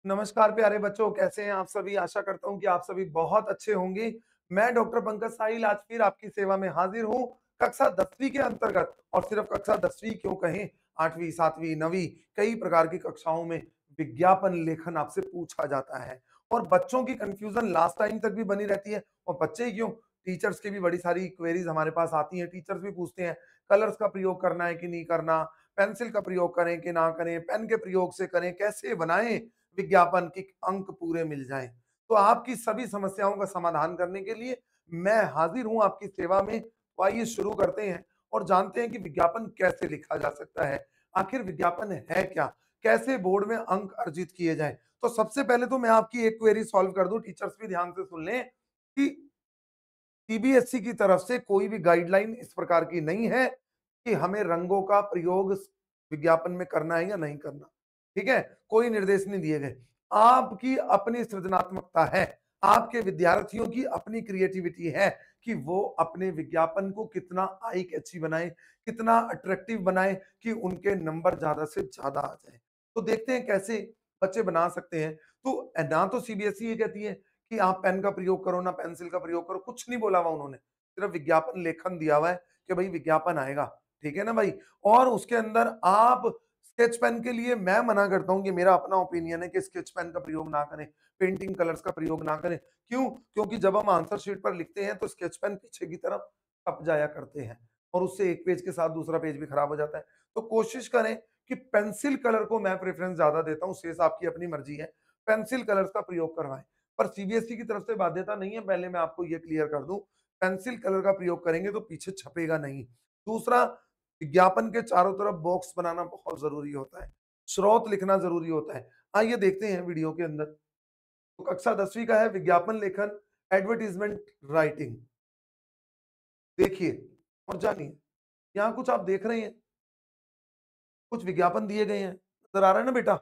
नमस्कार प्यारे बच्चों, कैसे हैं आप सभी? आशा करता हूँ कि आप सभी बहुत अच्छे होंगे। मैं डॉक्टर पंकज साहिल आज फिर आपकी सेवा में हाजिर हूँ। कक्षा 10वीं के अंतर्गत और सिर्फ कक्षा 10वीं क्यों कहें, 8वीं, 7वीं, 9वीं कई प्रकार की कक्षाओं में विज्ञापन लेखन आपसे पूछा जाता है और बच्चों की कन्फ्यूजन लास्ट टाइम तक भी बनी रहती है। और बच्चे ही क्यों, टीचर्स की भी बड़ी सारी क्वेरीज हमारे पास आती हैं। टीचर्स भी पूछते हैं कलर्स का प्रयोग करना है कि नहीं करना, पेंसिल का प्रयोग करें कि ना करें, पेन के प्रयोग से करें, कैसे बनाएं विज्ञापन के अंक पूरे मिल जाएं। तो आपकी सभी समस्याओं का समाधान करने के लिए मैं हाजिर हूं आपकी सेवा में। तो आइए शुरू करते हैं और जानते हैं कि विज्ञापन कैसे लिखा जा सकता है। आखिर विज्ञापन है क्या, कैसे बोर्ड में अंक अर्जित किए जाएं। तो सबसे पहले तो मैं आपकी एक क्वेरी सॉल्व कर दूं, टीचर्स भी ध्यान से सुन लें कि सीबीएसई की तरफ से कोई भी गाइडलाइन इस प्रकार की नहीं है कि हमें रंगों का प्रयोग विज्ञापन में करना है या नहीं करना। ठीक है, कोई निर्देश नहीं दिए गए। आपकी अपनी सृजनात्मकता है, आपके विद्यार्थियों की अपनी क्रिएटिविटी है कि वो अपने विज्ञापन को कितना आई कैची बनाए, कितना अट्रैक्टिव बनाए कि उनके नंबर ज्यादा से ज्यादा आ जाए। तो देखते हैं कैसे बच्चे बना सकते हैं। तो ना तो सीबीएसई ये कहती है कि आप पेन का प्रयोग करो ना पेंसिल का प्रयोग करो, कुछ नहीं बोला हुआ उन्होंने। सिर्फ विज्ञापन लेखन दिया हुआ है कि भाई विज्ञापन आएगा। ठीक है ना भाई? और उसके अंदर आप स्केच पेन के लिए मैं मना करता हूं कि मेरा अपना ओपिनियन है कि स्केच पेन का प्रयोग ना करें, पेंटिंग कलर्स का प्रयोग ना करें। क्यों? क्योंकि जब हम आंसर शीट पर लिखते हैं तो स्केच पेन पीछे की तरफ छप जाया करते हैं और उससे एक पेज के साथ दूसरा पेज भी खराब हो जाता है। तो कोशिश करें कि पेंसिल कलर को मैं प्रेफरेंस ज्यादा देता हूं, शेष आपकी अपनी मर्जी है। पेंसिल कलर्स का प्रयोग करवाएं। पर सीबीएसई की तरफ से बाध्यता नहीं है, पहले मैं आपको ये क्लियर कर दूं। पेंसिल कलर का प्रयोग करेंगे तो पीछे छपेगा नहीं। दूसरा, विज्ञापन के चारों तरफ बॉक्स बनाना बहुत जरूरी होता है, स्रोत लिखना जरूरी होता है। आइए देखते हैं वीडियो के अंदर। तो कक्षा 10वीं का है विज्ञापन लेखन, एडवर्टीजमेंट राइटिंग। देखिए और जानिए, यहाँ कुछ आप देख रहे हैं, कुछ विज्ञापन दिए गए हैं, नजर आ रहा है ना बेटा?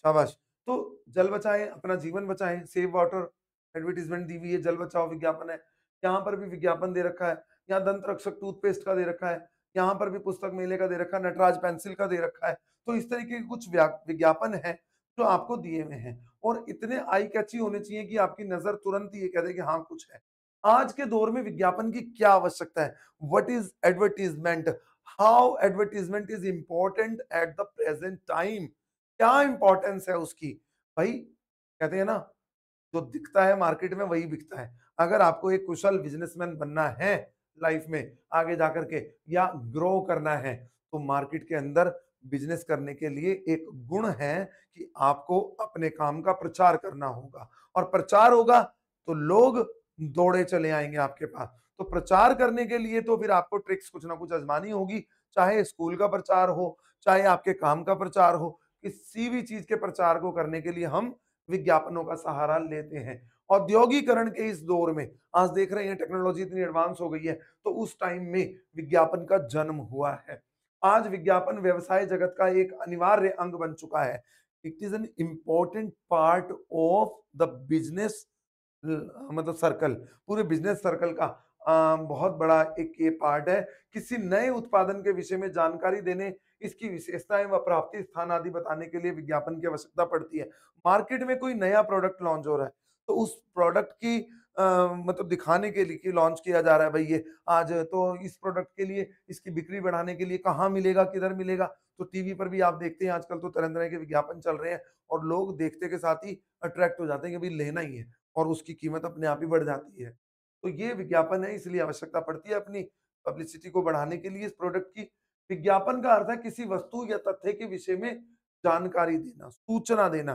शाबाश। तो जल बचाएं अपना जीवन बचाएं, सेव वाटर एडवर्टीजमेंट दी हुई है, जल बचाओ विज्ञापन है। यहाँ पर भी विज्ञापन दे रखा है, यहाँ दंत रक्षक टूथपेस्ट का दे रखा है, यहाँ पर भी पुस्तक मेले का दे रखा है, नटराज पेंसिल का दे रखा है। तो इस तरीके के कुछ विज्ञापन है जो आपको दिए हुए हैं और इतने आई कैची होने चाहिए कि आपकी नजर तुरंत ही ये कह दे कि हाँ कुछ है। आज के दौर में विज्ञापन की क्या आवश्यकता है? What is advertisement? How advertisement is important at the present time? क्या इंपॉर्टेंस है उसकी? भाई कहते हैं ना, जो दिखता है मार्केट में वही बिकता है। अगर आपको एक कुशल बिजनेसमैन बनना है लाइफ में आगे जाकर के या ग्रो करना है, तो मार्केट के अंदर बिजनेस करने के लिए एक गुण है कि आपको अपने काम का प्रचार करना होगा और प्रचार होगा तो लोग दौड़े चले आएंगे आपके पास। तो प्रचार करने के लिए तो फिर आपको ट्रिक्स कुछ ना कुछ आजमानी होगी, चाहे स्कूल का प्रचार हो, चाहे आपके काम का प्रचार हो। किसी भी चीज के प्रचार को करने के लिए हम विज्ञापनों का सहारा लेते हैं। औद्योगिकरण के इस दौर में आज देख रहे हैं टेक्नोलॉजी इतनी एडवांस हो गई है, तो उस टाइम में विज्ञापन का जन्म हुआ है। आज विज्ञापन व्यवसाय जगत का एक अनिवार्य अंग बन चुका है। It is an important part of the business, मतलब सर्कल, पूरे बिजनेस सर्कल का बहुत बड़ा एक ये पार्ट है। किसी नए उत्पादन के विषय में जानकारी देने, इसकी विशेषताएं व प्राप्ति स्थान आदि बताने के लिए विज्ञापन की आवश्यकता पड़ती है। मार्केट में कोई नया प्रोडक्ट लॉन्च हो रहा है तो उस प्रोडक्ट की मतलब दिखाने के लिए कि लॉन्च किया जा रहा है भाई ये आज, तो इस प्रोडक्ट के लिए इसकी बिक्री बढ़ाने के लिए कहाँ मिलेगा, किधर मिलेगा। तो टीवी पर भी आप देखते हैं आजकल तो तरह तरह के विज्ञापन चल रहे हैं और लोग देखते के साथ ही अट्रैक्ट हो जाते हैं कि भाई लेना ही है और उसकी कीमत अपने आप ही बढ़ जाती है। तो ये विज्ञापन है, इसलिए आवश्यकता पड़ती है अपनी पब्लिसिटी को बढ़ाने के लिए इस प्रोडक्ट की। विज्ञापन का अर्थ है किसी वस्तु या तथ्य के विषय में जानकारी देना, सूचना देना।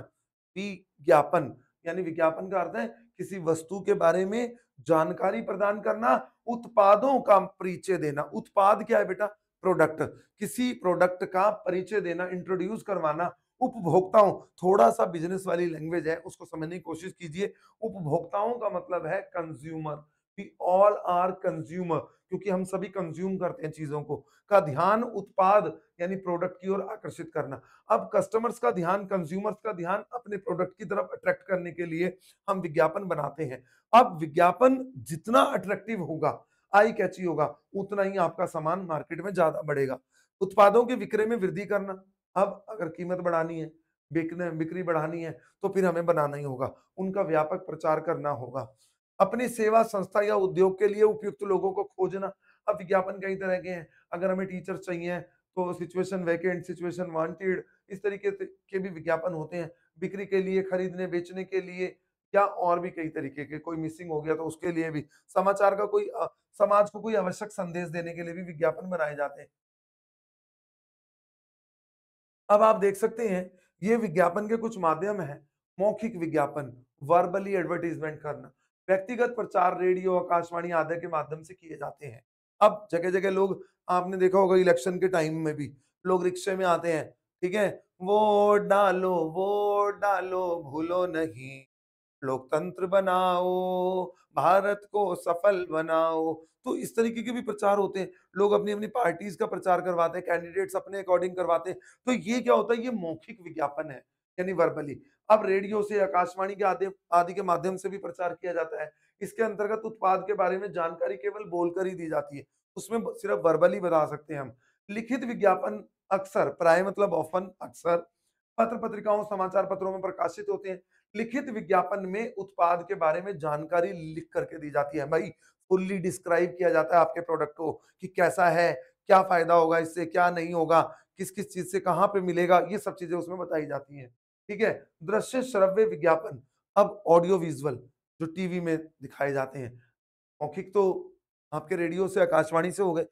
विज्ञापन यानी विज्ञापन का अर्थ है किसी वस्तु के बारे में जानकारी प्रदान करना, उत्पादों का परिचय देना। उत्पाद क्या है बेटा? प्रोडक्ट। किसी प्रोडक्ट का परिचय देना, इंट्रोड्यूस करवाना उपभोक्ताओं। थोड़ा सा बिजनेस वाली लैंग्वेज है, उसको समझने की कोशिश कीजिए। उपभोक्ताओं का मतलब है consumer. We all are consumer, क्योंकि हम सभी कंज्यूम करते हैं चीजों को। का ध्यान उत्पाद यानी प्रोडक्ट की ओर आकर्षित करना। अब कस्टमर्स का ध्यान, कंज्यूमर्स का ध्यान अपने प्रोडक्ट की तरफ अट्रैक्ट करने के लिए हम विज्ञापन बनाते हैं। अब विज्ञापन जितना अट्रैक्टिव होगा, आई कैची होगा, उतना ही आपका सामान मार्केट में ज्यादा बढ़ेगा। उत्पादों के विक्रय में वृद्धि करना। अब अगर कीमत बढ़ानी है, बिक्री बढ़ानी है, तो फिर हमें बनाना ही होगा। उनका व्यापक प्रचार करना होगा। अपनी सेवा, संस्था या उद्योग के लिए उपयुक्त लोगों को खोजना। अब विज्ञापन कई तरह के हैं। अगर हमें टीचर्स चाहिए, तो सिचुएशन वैकेंट, सिचुएशन वांटेड, इस तरीके से के भी विज्ञापन होते हैं। बिक्री के लिए, खरीदने, बेचने के लिए या और भी कई तरीके के, कोई मिसिंग हो गया तो उसके लिए भी। समाचार का कोई समाज को कोई आवश्यक संदेश देने के लिए भी विज्ञापन बनाए जाते हैं। अब आप देख सकते हैं, ये विज्ञापन के कुछ माध्यम हैं। मौखिक विज्ञापन, वर्बली एडवर्टाइजमेंट करना, व्यक्तिगत प्रचार रेडियो, आकाशवाणी आदि के माध्यम से किए जाते हैं। अब जगह-जगह लोग, आपने देखा होगा इलेक्शन के टाइम में भी लोग रिक्शे में आते हैं, ठीक है? वोट डालो, भूलो नहीं। लोकतंत्र बनाओ, भारत को सफल बनाओ। तो इस तरीके के भी प्रचार होते हैं। लोग अपनी-अपनी पार्टीज़ का प्रचार करवाते हैं, कैंडिडेट्स अपने अकॉर्डिंग करवाते हैं। तो ये क्या होता है, ये मौखिक विज्ञापन है, यानी वर्बली। अब रेडियो से, आकाशवाणी के आदि आदि के माध्यम से भी प्रचार किया जाता है। इसके अंतर्गत उत्पाद के बारे में जानकारी केवल बोलकर ही दी जाती है। उसमें ब सिर्फ वर्बली बता सकते हैं हम। लिखित विज्ञापन अक्सर, प्राय मतलब ऑफ़न, अक्सर पत्र-पत्रिकाओं, समाचार पत्रों में प्रकाशित होते हैं। लिखित विज्ञापन में उत्पाद के बारे में जानकारी लिख करके दी जाती है। भाई, फुल्ली डिस्क्राइब किया जाता है आपके प्रोडक्ट को कि कैसा है, क्या फ़ायदा होगा इससे, क्या नहीं होगा, किस-किस चीज़ से कहाँ पे मिलेगा, ये सब चीज़ें उसमें बताई जाती हैं। ठीक है? दृश्य श्रव्य विज्ञापन, अब ऑडियो विज़ुअल जो टीवी में दिखाए जाते हैं। मौखिक तो आपके रेडियो से, आकाशवाणी से हो गए।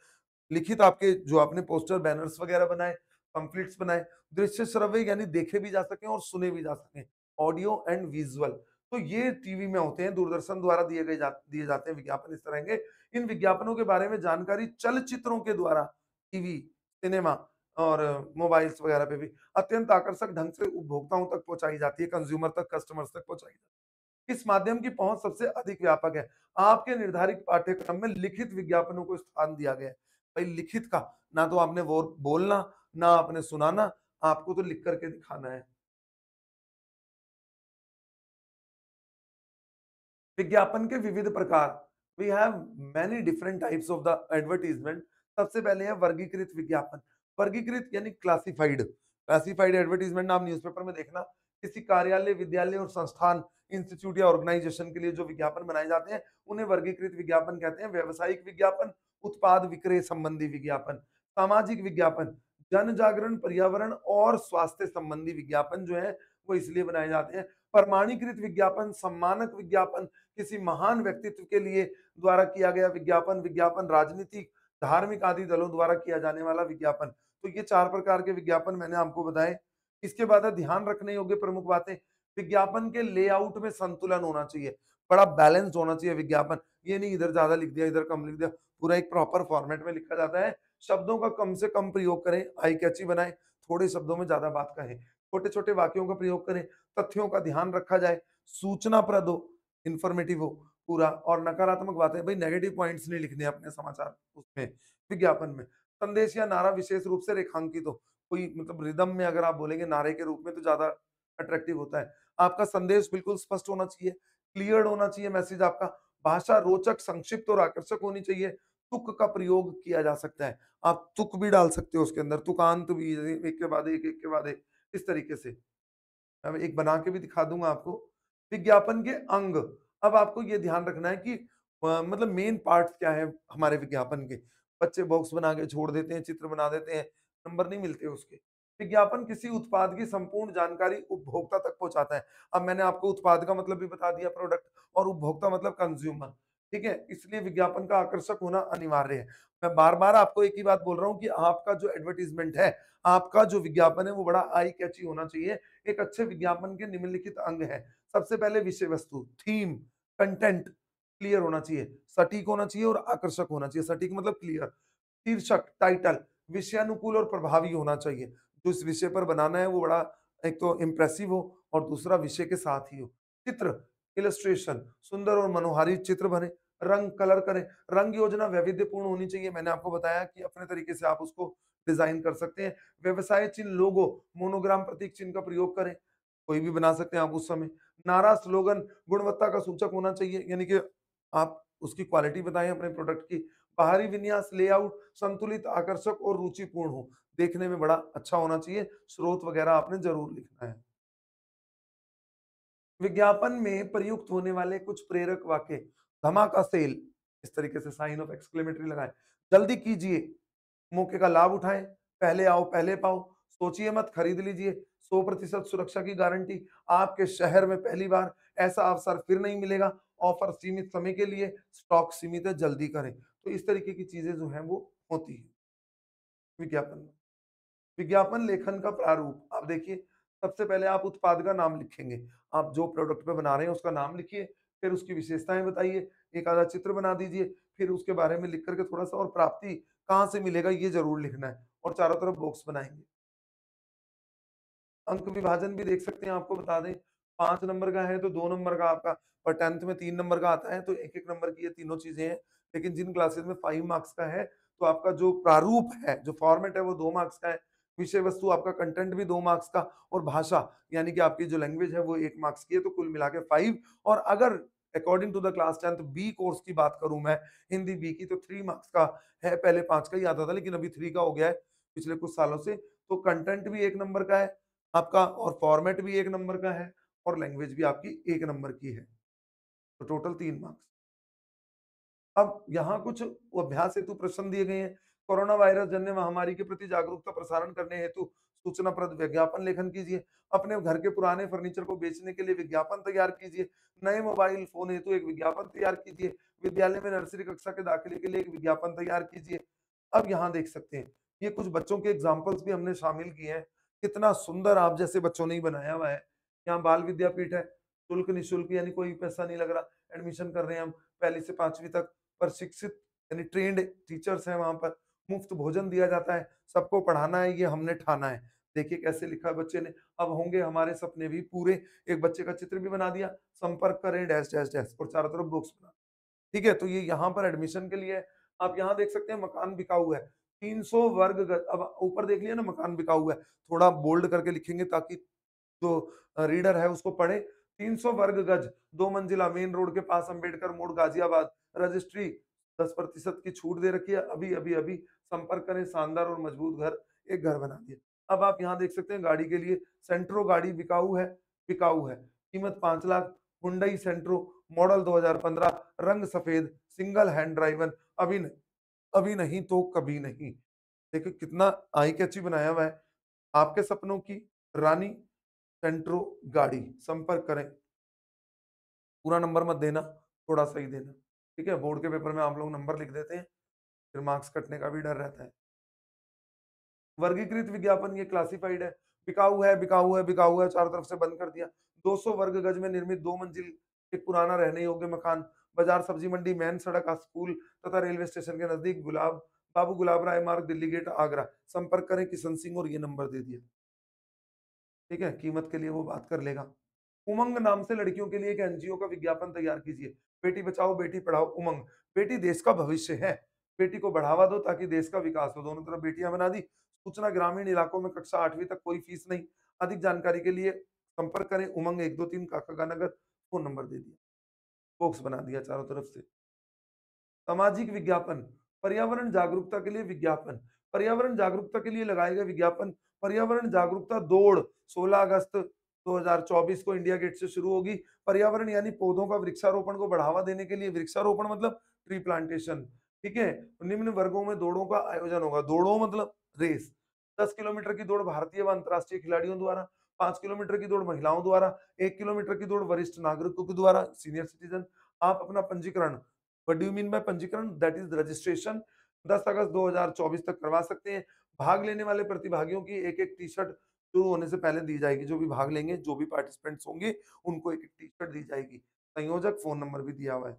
लिखित आपके जो आपने पोस्टर, बैनर्स वगैरह बनाए, पम्फलेट्स बनाए, दृश्य श्रव्य यानी देखे भी जा सकें और सुने भी जा सकें, ऑडियो एंड विजुअल। तो ये टीवी में होते हैं, दूरदर्शन द्वारा दिए जाते हैं विज्ञापन इस तरह के। इन विज्ञापनों के बारे में जानकारी चलचित्रों के द्वारा टीवी, सिनेमा और मोबाइल्स वगैरह पे भी अत्यंत आकर्षक ढंग से उपभोक्ताओं तक पहुँचाई जाती है, कंज्यूमर तक, कस्टमर्स तक पहुँचाई जाती है। इस माध्यम की पहुँच सबसे अधिक व्यापक है। आपके निर्धारित पाठ्यक्रम में लिखित विज्ञापनों को स्थान दिया गया है। भाई, लिखित का, ना तो आपने वो बोलना, ना आपने सुनाना, आपको तो लिख करके दिखाना है। विज्ञापन के विविध प्रकार, we have many different types of the advertisement. सबसे पहले है वर्गीकृत विज्ञापन। वर्गीकृत यानी क्लासिफाइड। क्लासिफाइड एडवर्टाइजमेंट आप न्यूज़पेपर में देखना, किसी कार्यालय, विद्यालय और संस्थान, इंस्टीट्यूट या ऑर्गेनाइजेशन के लिए जो विज्ञापन बनाए जाते हैं, उन्हें वर्गीकृत विज्ञापन कहते हैं। व्यावसायिक विज्ञापन, उत्पाद विक्रय संबंधी विज्ञापन। सामाजिक विज्ञापन, जन जागरण, पर्यावरण और स्वास्थ्य संबंधी विज्ञापन जो है, वो इसलिए बनाए जाते हैं। प्रमाणीकृत विज्ञापन, सम्मानक विज्ञापन, किसी महान व्यक्तित्व के लिए द्वारा किया गया विज्ञापन, विज्ञापन राजनीतिक, धार्मिक आदि दलों द्वारा किया जाने वाला विज्ञापन। तो ये 4 प्रकार के विज्ञापन मैंने आपको बताए। इसके बाद है ध्यान रखने योग्य प्रमुख बातें। विज्ञापन के लेआउट में संतुलन होना चाहिए, बड़ा बैलेंस्ड होना चाहिए विज्ञापन। ये नहीं इधर ज़्यादा लिख दिया, इधर कम लिख दिया, पूरा एक प्रॉपर फॉर्मेट में लिखा जाता है। शब्दों का कम से कम प्रयोग करें, आई कैची बनाएँ, थोड़े शब्दों में ज़्यादा बात कहें। छोटे-छोटे वाक्यों का प्रयोग करें, तथ्यों का ध्यान रखा जाए, सूचनाप्रद हो, इन्फॉर्मेटिव हो पूरा, और नकारात्मक बातें, भई नेगेटिव पॉइंट्स नहीं लिखने अपने समाचार उसमें, विज्ञापन में। संदेश या नारा विशेष रूप से रेखांकित हो, कोई मतलब रिदम में अगर आप बोलेंगे नारे के रूप में तो ज़्यादा अट्रैक्टिव होता है। आपका संदेश बिल्कुल स्पष्ट होना चाहिए, क्लियर्ड होना चाहिए मैसेज आपका, भाषा रोचक, संक्षिप्त और आकर्षक होनी चाहिए, तुक का प्रयोग किया जा सकता है। आप तुक भी डाल सकते हो उसके अंदर, तुकांत भी, एक के बाद एक, एक के बाद एक, इस तरीके से। मैं एक बना के भी दिखा दूँगा आपको। विज्ञापन के अंग, अब आपको ये ध्यान रखना है कि मतलब मेन पार्ट्स क्या हैं हमारे विज्ञापन के। बच्चे बॉक्स बना के छोड़ देते हैं, चित्र बना देते हैं, नंबर नहीं मिलते उसके। विज्ञापन किसी उत्पाद की संपूर्ण जानकारी उपभोक्ता तक पहुँचाता है। अब मैंने आपको उत्पाद का मतलब भी बता दिया, प्रोडक्ट, और उपभोक्ता मतलब कंज्यूमर, ठीक है? इसलिए विज्ञापन का आकर्षक होना अनिवार्य है। मैं बार-बार आपको एक ही बात बोल रहा हूँ कि आपका जो एडवर्टाइज़मेंट है, आपका जो विज्ञापन है, वो बड़ा आई कैची होना चाहिए। एक अच्छे विज्ञापन के निम्नलिखित अंग हैं। सबसे पहले विषय वस्तु, थीम, कंटेंट क्लियर होना चाहिए, सटीक होना चाहिए और आकर्षक होना चाहिए। सटीक मतलब क्लियर। शीर्षक, टाइटल विषयानुकूल और प्रभावी होना चाहिए। जो इस विषय पर बनाना है वो बड़ा, एक तो इम्प्रेसिव हो और दूसरा विषय के साथ ही हो। चित्र, इलस्ट्रेशन सुंदर और मनोहारी चित्र बने। रंग, कलर करें। रंग योजना वैविध्यपूर्ण होनी चाहिए। मैंने आपको बताया कि अपने तरीके से आप उसको डिज़ाइन कर सकते हैं। व्यवसाय चिन्ह, लोगो, मोनोग्राम प्रतीक चिन्ह का प्रयोग करें। कोई भी बना सकते हैं आप उस समय। नारा, स्लोगन गुणवत्ता का सूचक होना चाहिए, यानी कि आप उसकी क्वालिटी बताएँ अपने प्रोडक्ट की। बाहरी विन्यास, लेआउट संतुलित, आकर्षक और रुचिपूर्ण हो। देखने में बड़ा अच्छा होना चाहिए। स्रोत वगैरह आपने ज़रूर लिखना है। विज्ञापन में प्रयुक्त होने वाले कुछ प्रेरक वाक्य, धमाका सेल, इस तरीके से साइन ऑफ एक्सक्लेमेटरी लगाएं। जल्दी कीजिए, मौके का लाभ उठाएं, पहले आओ पहले पाओ, सोचिए मत खरीद लीजिए, 100% सुरक्षा की गारंटी, आपके शहर में पहली बार, ऐसा अवसर फिर नहीं मिलेगा, ऑफर सीमित समय के लिए, स्टॉक सीमित है, जल्दी करें। तो इस तरीके की चीजें जो हैं वो होती है विज्ञापन में। विज्ञापन लेखन का प्रारूप, आप देखिए, सबसे पहले आप उत्पाद का नाम लिखेंगे। आप जो प्रोडक्ट पे बना रहे हैं उसका नाम लिखिए, फिर उसकी विशेषताएँ बताइए, एक आधा चित्र बना दीजिए, फिर उसके बारे में लिख कर के थोड़ा-सा और प्राप्ति कहाँ से मिलेगा ये ज़रूर लिखना है और चारों तरफ बॉक्स बनाएँगे। अंक विभाजन भी देख सकते हैं, आपको बता दें, 5 नंबर का है तो 2 नंबर का आपका, और 10th में 3 नंबर का आता है तो 1-1 नंबर की ये तीनों चीज़ें हैं। लेकिन जिन क्लासेस में 5 मार्क्स का है, तो आपका जो प्रारूप है, जो फॉर्मेट है वो 2 मार्क्स का है। विषय वस्तु आपका कंटेंट भी 2 मार्क्स का, और भाषा यानी कि आपकी जो लैंग्वेज है वो 1 मार्क्स की है, तो कुल मिला के 5। और अगर according to the class 10th B course की बात करूँ मैं, हिंदी बी की, तो 3 मार्क्स का है, पहले 5 का ही आता था लेकिन अभी 3 का हो गया है पिछले कुछ सालों से। तो कंटेंट भी 1 नंबर का है आपका, और फॉर्मेट भी 1 नंबर का है, और लैंग्वेज भी आपकी 1 नंबर की है। तो टोटल 3 मार्क्स। अब यहाँ कुछ अभ्यास हेतु प्रश्न दिए गए हैं। कोरोना वायरस जन्य महामारी के प्रति जागरूकता प्रसारण करने हेतु सूचनाप्रद विज्ञापन लेखन कीजिए। अपने घर के पुराने फर्नीचर को बेचने के लिए विज्ञापन तैयार कीजिए। नए मोबाइल फ़ोन हेतु एक विज्ञापन तैयार कीजिए। विद्यालय में नर्सरी कक्षा के दाखिले के लिए एक विज्ञापन तैयार कीजिए। अब यहाँ देख सकते हैं, ये कुछ बच्चों के एग्ज़ाम्पल्स भी हमने शामिल किए हैं। कितना सुंदर आप जैसे बच्चों ने ही बनाया हुआ है। यहाँ बाल विद्यापीठ है, शुल्क निःशुल्क यानी कोई पैसा नहीं लग रहा। एडमिशन कर रहे हैं हम, पहली से 5वीं तक। प्रशिक्षित यानी ट्रेन्ड टीचर्स हैं वहाँ पर, मुफ्त भोजन दिया जाता है, सबको पढ़ाना है ये हमने ठाना है। देखिए कैसे लिखा है बच्चे ने, अब होंगे हमारे सपने भी पूरे। एक बच्चे का चित्र भी बना दिया, संपर्क करें डैश डैश डैश, और चारों तरफ बॉक्स बना। ठीक है, तो ये यहाँ पर एडमिशन के लिए है। आप यहाँ देख सकते हैं मकान बिकाऊ है, 300 वर्ग गज। अब ऊपर देख लिया ना, मकान बिकाऊ है, थोड़ा बोल्ड करके लिखेंगे ताकि जो रीडर है उसको पढ़े। 300 वर्ग गज, 2 मंजिला, मेन रोड के पास, अंबेडकर मोड़, गाजियाबाद। रजिस्ट्री 10% की छूट दे रखी है, अभी संपर्क करें, शानदार और मजबूत घर, एक घर बना दिया। अब आप यहाँ देख सकते हैं गाड़ी के लिए, सेंट्रो गाड़ी बिकाऊ है, कीमत 5 लाख, हुंडई सेंट्रो, मॉडल 2015, रंग सफेद, सिंगल हैंड ड्राइवन, अभी नहीं तो कभी नहीं। देखिए कितना आई कैची बनाया हुआ है। आपके सपनों की रानी सेंट्रो गाड़ी, संपर्क करें। पूरा नंबर मत देना, थोड़ा सा ही देना। ठीक है? बोर्ड के पेपर में आप लोग नंबर लिख देते हैं, फिर मार्क्स कटने का भी डर रहता है। वर्गीकृत विज्ञापन, ये क्लासिफाइड है। बिकाऊ है, चारों तरफ से बंद कर दिया। 200 वर्ग गज में निर्मित 2 मंजिल एक पुराना रहने योग्य मकान, बाजार, सब्जी मंडी, मेन सड़क, स्कूल तथा रेलवे स्टेशन के नजदीक, बाबू गुलाब राय मार्ग, दिल्ली गेट, आगरा। संपर्क करें किशन सिंह, और ये नंबर दे दिया। ठीक है? कीमत के लिए वो बात कर लेगा। उमंग नाम से लड़कियों के लिए एक एनजीओ का विज्ञापन तैयार कीजिए। बेटी बचाओ, बेटी पढ़ाओ, उमंग। बेटी देश का भविष्य है। बेटी को बढ़ावा दो ताकि देश का विकास हो। दोनों तरफ बेटियां बना दी। सूचना ग्रामीण इलाकों में कक्षा 8वीं तक, कोई फीस नहीं। अधिक जानकारी के लिए संपर्क करें, उमंग 123 काका नगर, फ़ोन नंबर दे दिया। बॉक्स बना दिया चारों तरफ से। सामाजिक विज्ञापन, पर्यावरण जागरूकता के लिए विज्ञापन। पर्यावरण जागरूकता के लिए लगाए गए विज्ञापन, पर्यावरण जागरूकता दौड़ 16 अगस्त 2024 को इंडिया गेट से शुरू होगी। पर्यावरण यानी पौधों का वृक्षारोपण को बढ़ावा देने के लिए, वृक्षारोपण मतलब ट्री प्लांटेशन। ठीक है? निम्न वर्गों में दौड़ों का आयोजन होगा। दौड़ों मतलब रेस। 10 किलोमीटर की दौड़ भारतीय व अंतर्राष्ट्रीय खिलाड़ियों द्वारा, 5 किलोमीटर की दौड़ महिलाओं द्वारा, 1 किलोमीटर की दौड़ वरिष्ठ नागरिकों के द्वारा, सीनियर सिटीजन। आप अपना पंजीकरण, what do you mean by पंजीकरण? दैट इज रजिस्ट्रेशन, 10 अगस्त 2024 तक करवा सकते हैं। भाग लेने वाले प्रतिभागियों की एक-एक टी-शर्ट शुरू होने से पहले दी जाएगी। जो भी भाग लेंगे, जो भी पार्टिसिपेंट्स होंगे, उनको एक-एक टी-शर्ट दी जाएगी। संयोजक फ़ोन नंबर भी दिया हुआ है।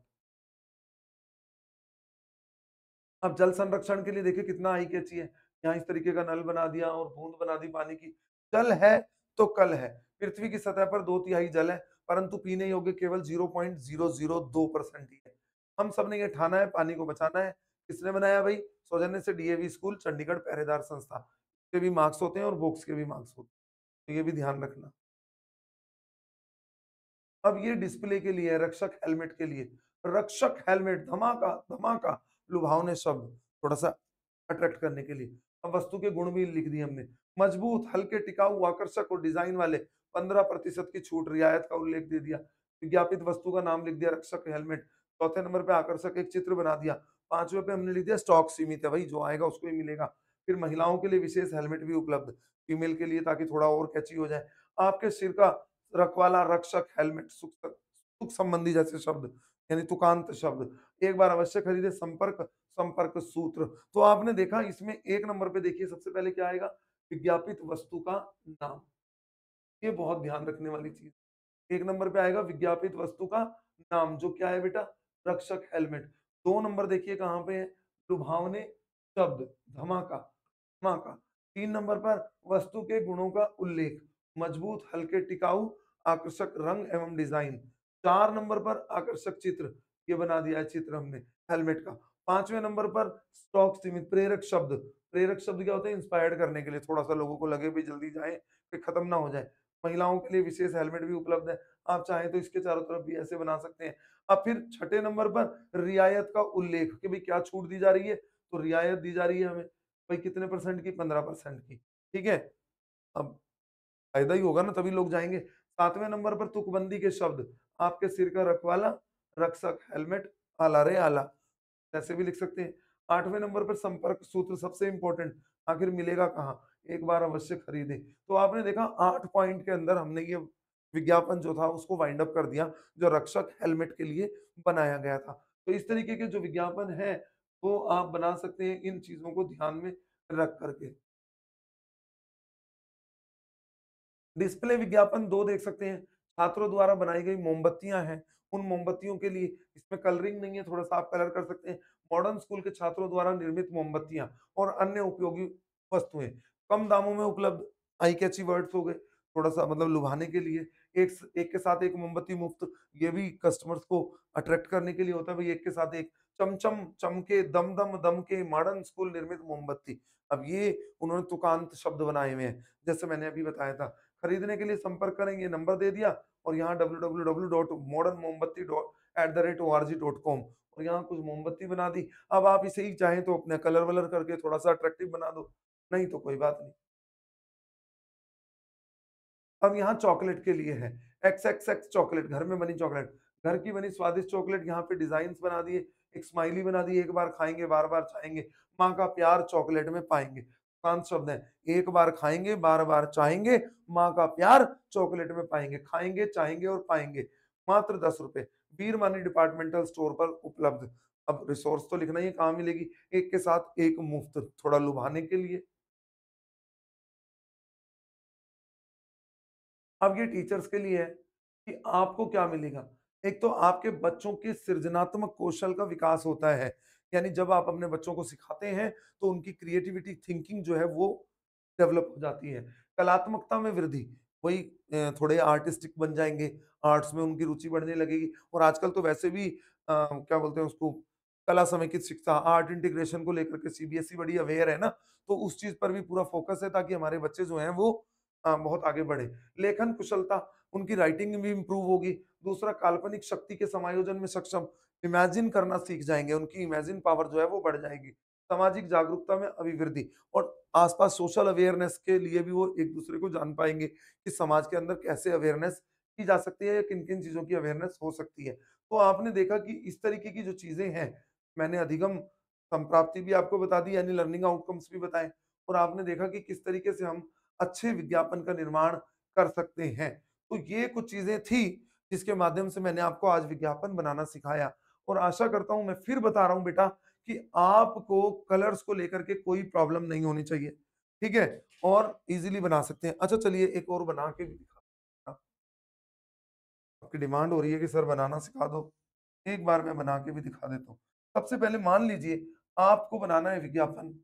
अब जल संरक्षण के लिए देखिए कितना आई कैची है। यहाँ इस तरीके का नल बना दिया और बूंद बना दी पानी की। जल है तो कल है। पृथ्वी की सतह पर 2/3 जल है, परंतु पीने योग्य केवल 0.002% ही है। हम सब ने ये ठाना है, पानी को बचाना है। किसने बनाया भाई? सौजन्य से डीएवी स्कूल, चंडीगढ़ पहरेदार संस्था। के भी मार्क्स होते हैं और बुक्स के भी मार्क्स होते हैं। तो ये भी ध्यान रखना। अब ये डिस्प्ले के लिए है, रक्षक हेलमेट के लिए। रक्षक हेलमेट, धमाका, धमाका, लुभावने शब्द, थोड़ा-सा अट्रैक्ट करने के लिए। अब वस्तु के गुण भी लिख दिए हमने। मजबूत, हल्के, टिकाऊ, आकर्षक और डिजाइन वाले 15% की छूट, रियायत का उल्लेख दे दिया। विज्ञापित वस्तु का नाम लिख दिया, रक्षक हेलमेट। चौथे नंबर पे आकर्षक एक चित्र बना दिया। पांचवें पे हमने लिख दिया स्टॉक सीमित है, भाई जो आएगा उसको ही मिलेगा। फिर महिलाओं के लिए विशेष हेलमेट भी उपलब्ध, फीमेल के लिए, ताकि थोड़ा और कैची हो जाए। आपके सिर का रखवाला, रक्षक हेलमेट, सुख सुख संबंधी जैसे शब्द, यानी तुकांत शब्द। एक बार अवश्य खरीदे। संपर्क, संपर्क सूत्र। तो आपने देखा इसमें एक नंबर पे देखिए सबसे पहले क्या आएगा, विज्ञापित वस्तु का नाम। ये बहुत ध्यान रखने वाली चीज। एक नंबर पे आएगा विज्ञापित वस्तु का नाम, जो क्या है बेटा, रक्षक हेलमेट। दो नंबर देखिए कहां पे है, लुभावने शब्द, धमाका, धमाका। तीन नंबर पर वस्तु के गुणों का उल्लेख, मजबूत, हल्के, टिकाऊ, आकर्षक रंग एवं डिजाइन। चार नंबर पर आकर्षक चित्र, ये बना दिया है चित्र हमने हेलमेट का। पांचवें नंबर पर स्टॉक सीमित, प्रेरक शब्द। प्रेरक शब्द क्या होते हैं, इंस्पायर्ड करने के लिए, थोड़ा सा लोगों को लगे भी जल्दी जाए, कि खत्म ना हो जाए। महिलाओं के लिए विशेष हेलमेट भी उपलब्ध है। आप चाहें तो इसके चारों तरफ भी ऐसे बना सकते हैं। अब फिर छठे नंबर पर रियायत का उल्लेख, कि भाई क्या छूट दी जा रही है, तो रियायत दी जा रही है हमें, भाई कितने परसेंट की, 15% की। ठीक है, अब फायदा ही होगा ना, तभी लोग जाएंगे। सातवें नंबर पर तुकबंदी के शब्द, आपके सिर का रखवाला, रक्षक हेलमेट, आला रे आला, ऐसे भी लिख सकते हैं। आठवें नंबर पर संपर्क सूत्र, सबसे इंपॉर्टेंट, आखिर मिलेगा कहाँ, एक बार अवश्य खरीदे। तो आपने देखा 8 पॉइंट के अंदर हमने ये विज्ञापन जो था उसको वाइंड अप कर दिया, जो रक्षक हेलमेट के लिए बनाया गया था। तो इस तरीके के जो विज्ञापन है वो आप बना सकते हैं इन चीजों को ध्यान में रख करके। डिस्प्ले विज्ञापन 2 देख सकते हैं। छात्रों द्वारा बनाई गई मोमबत्तियाँ हैं, उन मोमबत्तियों के लिए, इसमें कलरिंग नहीं है, थोड़ा-सा आप कलर कर सकते हैं। मॉडर्न स्कूल के छात्रों द्वारा निर्मित मोमबत्तियाँ और अन्य उपयोगी वस्तुएँ, कम दामों में उपलब्ध, आई कैची वर्ड्स हो गए, थोड़ा-सा मतलब लुभाने के लिए। एक के साथ एक मोमबत्ती मुफ्त, ये भी कस्टमर्स को अट्रैक्ट करने के लिए होता है, भई एक के साथ एक। चमचम, चमके, दम-दम, दमके, मॉडर्न स्कूल निर्मित मोमबत्ती। अब ये उन्होंने तुकांत शब्द बनाए हुए हैं, जैसे मैंने अभी बताया था। खरीदने के लिए संपर्क करेंगे, नंबर दे दिया, और यहाँ www.modernmombatti@org.com, और यहाँ कुछ मोमबत्ती बना दी। अब आप इसे ही चाहें तो अपने कलर वलर करके थोड़ा सा अट्रैक्टिव बना दो, नहीं तो कोई बात नहीं। अब यहाँ चॉकलेट के लिए है, एक्सएक्सएक्स चॉकलेट, घर में बनी चॉकलेट, घर की बनी स्वादिष्ट चॉकलेट, यहाँ पे डिजाइन बना दिए, एक स्माइली बना दी, एक बार खाएंगे बार बार चाहेंगे, माँ का प्यार चॉकलेट में पाएंगे। शांत शब्द है, एक बार खाएंगे बार बार चाहेंगे, माँ का प्यार चॉकलेट में पाएंगे, खाएंगे चाहेंगे और पाएंगे। मात्र 10 रुपए, वीर मानी डिपार्टमेंटल स्टोर पर उपलब्ध। अब रिसोर्स तो लिखना ही है, कहाँ मिलेगी, एक के साथ एक मुफ्त, थोड़ा लुभाने के लिए। अब ये टीचर्स के लिए है कि आपको क्या मिलेगा। एक तो आपके बच्चों के सृजनात्मक कौशल का विकास होता है, यानी जब आप अपने बच्चों को सिखाते हैं तो उनकी क्रिएटिविटी थिंकिंग जो है वो डेवलप हो जाती है। कलात्मकता में वृद्धि, वही थोड़े आर्टिस्टिक बन जाएंगे, आर्ट्स में उनकी रुचि बढ़ने लगेगी। और आजकल तो वैसे भी क्या बोलते हैं उसको, कला समेकित शिक्षा, आर्ट इंटीग्रेशन को लेकर के सीबीएसई बड़ी अवेयर है ना, तो उस चीज पर भी पूरा फोकस है, ताकि हमारे बच्चे जो हैं वो बहुत आगे बढ़े। लेखन कुशलता, उनकी राइटिंग भी इंप्रूव होगी। दूसरा, काल्पनिक शक्ति के समायोजन में सक्षम, इमेजिन करना सीख जाएंगे, उनकी इमेजिन पावर जो है वो बढ़ जाएगी। सामाजिक जागरूकता में अभिवृद्धि, और आसपास सोशल अवेयरनेस के लिए भी वो एक दूसरे को जान पाएंगे कि समाज के अंदर कैसे अवेयरनेस की जा सकती है, किन किन चीजों की अवेयरनेस हो सकती है। तो आपने देखा कि इस तरीके की जो चीजें हैं, मैंने अधिगम संप्राप्ति भी आपको बता दी, यानी लर्निंग आउटकम्स भी बताए, और आपने देखा कि किस तरीके से हम अच्छे विज्ञापन का निर्माण कर सकते हैं। तो ये कुछ चीज़ें थी, जिसके माध्यम से मैंने आपको आज विज्ञापन बनाना सिखाया, और आशा करता हूँ, मैं फिर बता रहा हूँ बेटा, कि आपको कलर्स को लेकर के कोई प्रॉब्लम नहीं होनी चाहिए। ठीक है? और ईज़िली बना सकते हैं। अच्छा चलिए एक और बना के भी दिखा, आपकी डिमांड हो रही है कि सर बनाना सिखा दो। एक बार मैं बना के भी दिखा देता हूँ। सबसे पहले मान लीजिए आपको बनाना है विज्ञापन,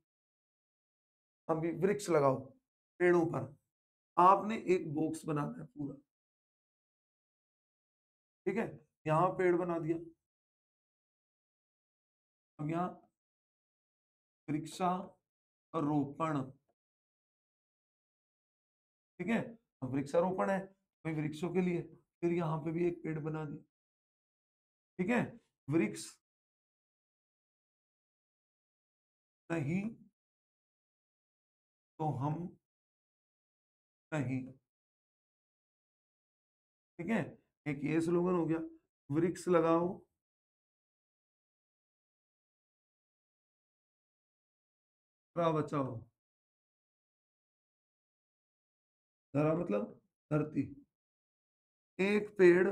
अभी वृक्ष लगाओ, पेड़ों पर। आपने एक बॉक्स बनाना है पूरा, ठीक है? यहाँ पेड़ बना दिया। अब यहाँ वृक्षारोपण, ठीक है? अब वृक्षारोपण है, भाई वृक्षों के लिए, फिर यहाँ पे भी एक पेड़ बना दिया, ठीक है? वृक्ष नहीं तो हम कहीं। ठीक है? एक ये स्लोगन हो गया, वृक्ष लगाओ, धरा बचाओ। धरा मतलब धरती। एक पेड़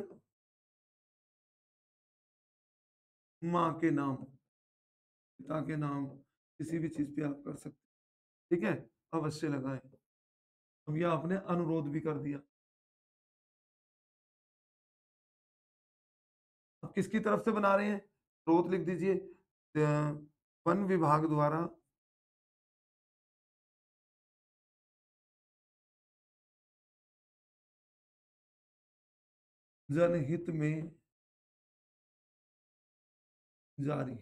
माँ के नाम, पिता के नाम, किसी भी चीज़ पे आप कर सकते हैं। ठीक है? अवश्य लगाएँ। अब ये आपने अनुरोध भी कर दिया। अब किसकी तरफ से बना रहे हैं? स्रोत लिख दीजिए वन विभाग द्वारा जनहित में जारी।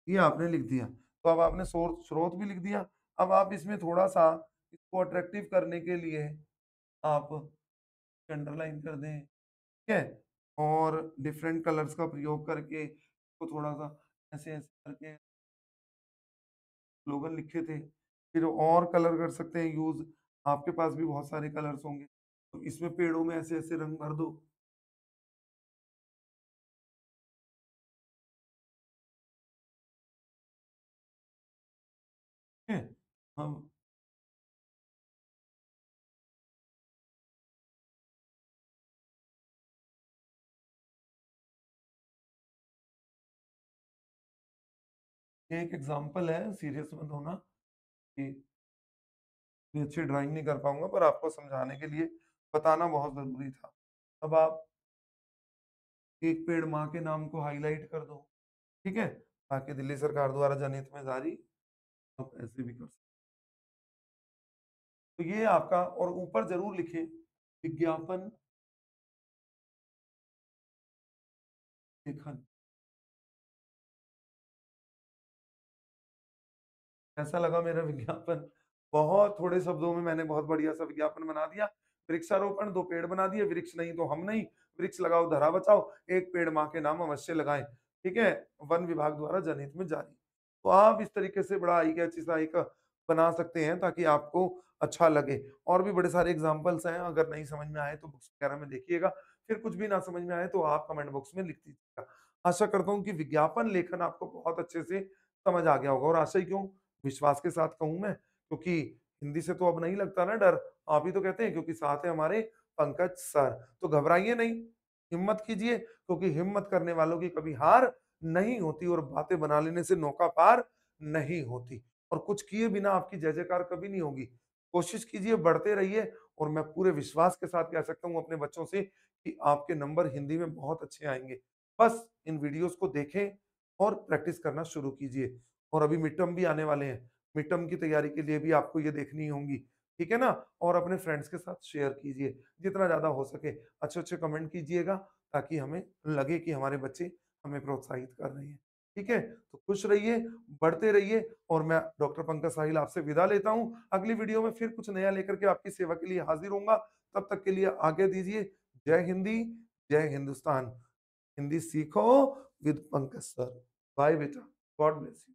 ये आपने लिख दिया। तो अब आपने स्रोत भी लिख दिया। अब आप इसमें थोड़ा-सा इसको अट्रैक्टिव करने के लिए आप अंडरलाइन कर दें, ठीक है? और डिफरेंट कलर्स का प्रयोग करके इसको थोड़ा-सा ऐसे-ऐसे करके स्लोगन लिखे थे। फिर और कलर कर सकते हैं यूज़, आपके पास भी बहुत सारे कलर्स होंगे। तो इसमें पेड़ों में ऐसे-ऐसे रंग भर दो, ठीक है? हम ये एक एग्ज़ाम्पल है, सीरियस मत होना कि इतनी अच्छी ड्राइंग नहीं कर पाऊँगा, पर आपको समझाने के लिए बताना बहुत ज़रूरी था। अब आप एक पेड़ माँ के नाम को हाइलाइट कर दो, ठीक है? ताकि दिल्ली सरकार द्वारा जनहित में जारी आप ऐसे भी कर सकते। तो ये आपका और ऊपर ज़रूर लिखें विज्ञापन लेखन। कैसा लगा मेरा विज्ञापन? बहुत थोड़े शब्दों में मैंने बहुत बढ़िया-सा विज्ञापन बना दिया। वृक्षारोपण 2 पेड़ बना दिए, वृक्ष नहीं तो हम नहीं, वृक्ष लगाओ धरा बचाओ, एक पेड़ माँ के नाम अवश्य लगाएँ। ठीक है? वन विभाग द्वारा जनहित में जारी। तो आप इस तरीके से बड़ा आई कैची सा एक बना सकते हैं ताकि आपको अच्छा लगे। और भी बड़े सारे एग्ज़ाम्पल्स हैं, अगर नहीं समझ में आए तो बुक्स वगैरह में देखिएगा। फिर कुछ भी ना समझ में आए तो आप कमेंट बॉक्स में लिख दीजिएगा। आशा करता हूँ कि विज्ञापन लेखन आपको बहुत अच्छे से समझ आ गया होगा और आशा ही क्यों विश्वास के साथ कहूँ मैं, क्योंकि हिंदी से तो अब नहीं लगता ना डर, आप ही तो कहते हैं क्योंकि साथ है हमारे पंकज सर। तो घबराइए नहीं, हिम्मत कीजिए क्योंकि हिम्मत करने वालों की कभी हार नहीं होती और बातें बना लेने से नौका पार नहीं होती। और कुछ किए बिना आपकी जय-जयकार कभी नहीं होगी। कोशिश कीजिए, बढ़ते रहिए और मैं पूरे विश्वास के साथ कह सकता हूँ अपने बच्चों से कि आपके नंबर हिंदी में बहुत अच्छे आएँगे। बस इन वीडियोज़ को देखें और प्रैक्टिस करना शुरू कीजिए। और अभी मिड टर्म भी आने वाले हैं। मिड टर्म की तैयारी के लिए भी आपको ये देखनी होंगी, ठीक है ना? और अपने फ्रेंड्स के साथ शेयर कीजिए, जितना ज़्यादा हो सके। अच्छे-अच्छे कमेंट कीजिएगा ताकि हमें लगे कि हमारे बच्चे हमें प्रोत्साहित कर रहे हैं, ठीक है? तो खुश रहिए, बढ़ते रहिए और मैं डॉक्टर पंकज साहिल आपसे विदा लेता हूँ। अगली वीडियो में फिर कुछ नया लेकर के आपकी सेवा के लिए हाज़िर होऊँगा। तब तक के लिए आज्ञा दीजिए। जय हिंदी, जय हिंदुस्तान। हिंदी सीखो विद पंकज सर। बाय बेटा। God bless you.